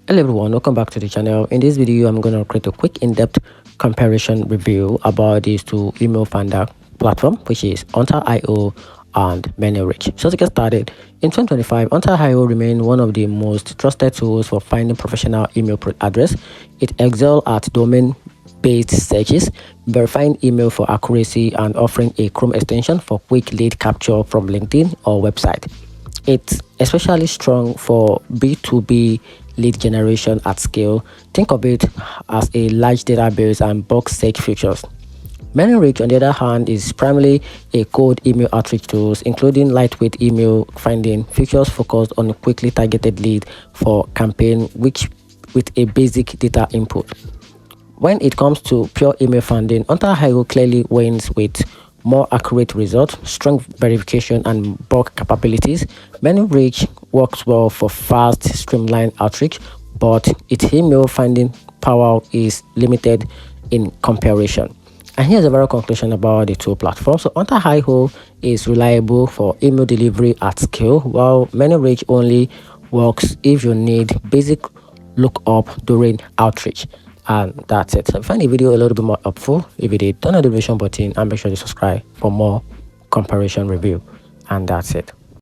Hello everyone, welcome back to the channel. In this video, I'm going to create a quick in-depth comparison review about these two email finder platform, which is Unter.io and ManyReach. So to get started, in 2025, Unter.io remained one of the most trusted tools for finding professional email address. It excels at domain-based searches, verifying email for accuracy, and offering a Chrome extension for quick lead capture from LinkedIn or website. It's especially strong for B2B lead generation at scale. Think of it as a large database and bulk search features. ManyReach, on the other hand, is primarily a cold email outreach tools, including lightweight email finding features focused on quickly targeted lead for campaign, which with a basic data input. When it comes to pure email funding, Unter.io clearly wins with more accurate results, strong verification, and bulk capabilities. ManyReach works well for fast, streamlined outreach, but its email finding power is limited in comparison. And here's a very conclusion about the two platforms. So Unter.io is reliable for email delivery at scale, while ManyReach only works if you need basic lookup during outreach. And that's it. So if you find the video a little bit more helpful, if you did, turn on the notification button and make sure to subscribe for more comparison review. And that's it.